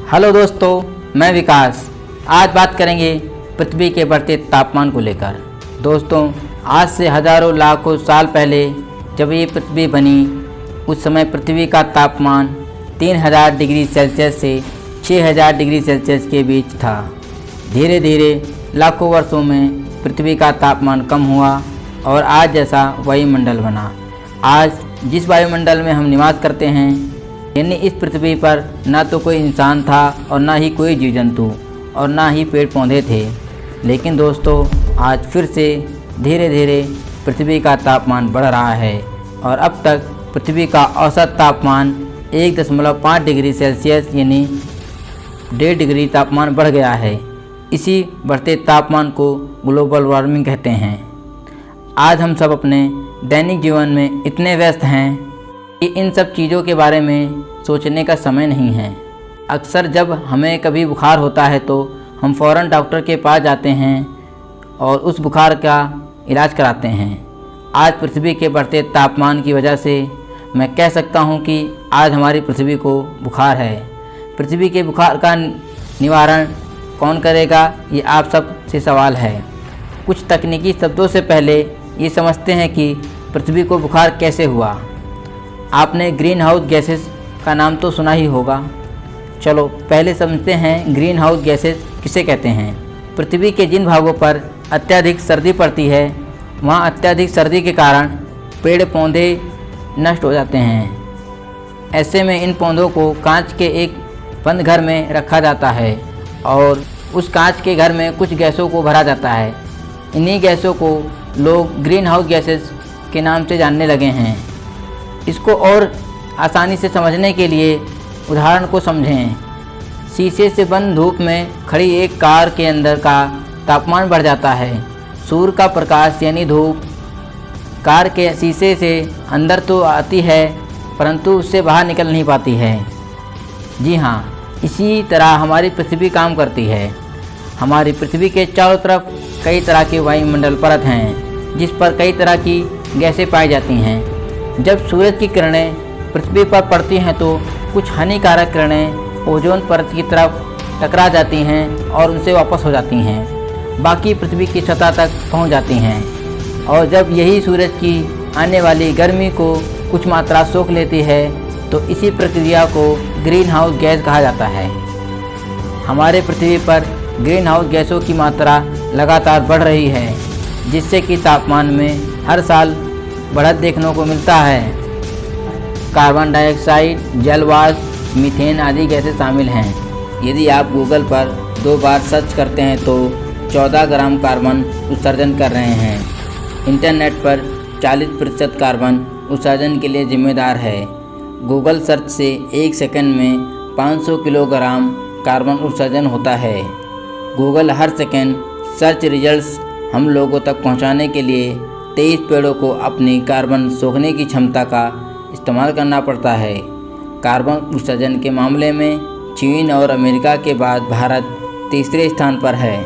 Hello दोस्तों, मैं विकास। आज बात करेंगे पृथ्वी के बढ़ते तापमान को लेकर। दोस्तों, आज से हजारों लाखों साल पहले जब ये पृथ्वी बनी, उस समय पृथ्वी का तापमान 3000 डिग्री सेल्सियस से 6000 डिग्री सेल्सियस के बीच था। धीरे धीरे लाखों वर्षों में पृथ्वी का तापमान कम हुआ और आज जैसा वायुमंडल बना। आज जिस वायुमंडल में हम निवास करते हैं, यानी इस पृथ्वी पर ना तो कोई इंसान था और ना ही कोई जीव जंतु और ना ही पेड़ पौधे थे। लेकिन दोस्तों, आज फिर से धीरे धीरे पृथ्वी का तापमान बढ़ रहा है और अब तक पृथ्वी का औसत तापमान 1.5 डिग्री सेल्सियस यानी 1.5 डिग्री तापमान बढ़ गया है। इसी बढ़ते तापमान को ग्लोबल वार्मिंग कहते हैं। आज हम सब अपने दैनिक जीवन में इतने व्यस्त हैं कि इन सब चीज़ों के बारे में सोचने का समय नहीं है। अक्सर जब हमें कभी बुखार होता है तो हम फ़ौरन डॉक्टर के पास जाते हैं और उस बुखार का इलाज कराते हैं। आज पृथ्वी के बढ़ते तापमान की वजह से मैं कह सकता हूं कि आज हमारी पृथ्वी को बुखार है। पृथ्वी के बुखार का निवारण कौन करेगा, ये आप सब से सवाल है। कुछ तकनीकी शब्दों से पहले ये समझते हैं कि पृथ्वी को बुखार कैसे हुआ। आपने ग्रीन हाउस गैसेस का नाम तो सुना ही होगा। चलो पहले समझते हैं ग्रीन हाउस गैसेस किसे कहते हैं। पृथ्वी के जिन भागों पर अत्यधिक सर्दी पड़ती है, वहाँ अत्यधिक सर्दी के कारण पेड़ पौधे नष्ट हो जाते हैं। ऐसे में इन पौधों को कांच के एक बंद घर में रखा जाता है और उस कांच के घर में कुछ गैसों को भरा जाता है। इन्हीं गैसों को लोग ग्रीन हाउस गैसेस के नाम से जानने लगे हैं। इसको और आसानी से समझने के लिए उदाहरण को समझें। शीशे से बंद धूप में खड़ी एक कार के अंदर का तापमान बढ़ जाता है। सूर्य का प्रकाश यानी धूप कार के शीशे से अंदर तो आती है, परंतु उससे बाहर निकल नहीं पाती है। जी हाँ, इसी तरह हमारी पृथ्वी काम करती है। हमारी पृथ्वी के चारों तरफ कई तरह के वायुमंडल परत हैं, जिस पर कई तरह की गैसें पाई जाती हैं। जब सूरज की किरणें पृथ्वी पर पड़ती हैं तो कुछ हानिकारक किरणें ओजोन परत की तरफ टकरा जाती हैं और उनसे वापस हो जाती हैं, बाकी पृथ्वी की सतह तक पहुंच जाती हैं। और जब यही सूरज की आने वाली गर्मी को कुछ मात्रा सोख लेती है तो इसी प्रक्रिया को ग्रीन हाउस गैस कहा जाता है। हमारे पृथ्वी पर ग्रीन हाउस गैसों की मात्रा लगातार बढ़ रही है, जिससे कि तापमान में हर साल बढ़त देखने को मिलता है। कार्बन डाइऑक्साइड, जलवाष्प, मीथेन आदि गैसें शामिल हैं। यदि आप गूगल पर 2 बार सर्च करते हैं तो 14 ग्राम कार्बन उत्सर्जन कर रहे हैं। इंटरनेट पर 40% कार्बन उत्सर्जन के लिए जिम्मेदार है। गूगल सर्च से 1 सेकंड में 500 किलोग्राम कार्बन उत्सर्जन होता है। गूगल हर सेकंड सर्च रिजल्ट्स हम लोगों तक पहुंचाने के लिए 23 पेड़ों को अपनी कार्बन सोखने की क्षमता का इस्तेमाल करना पड़ता है। कार्बन उत्सर्जन के मामले में चीन और अमेरिका के बाद भारत तीसरे स्थान पर है।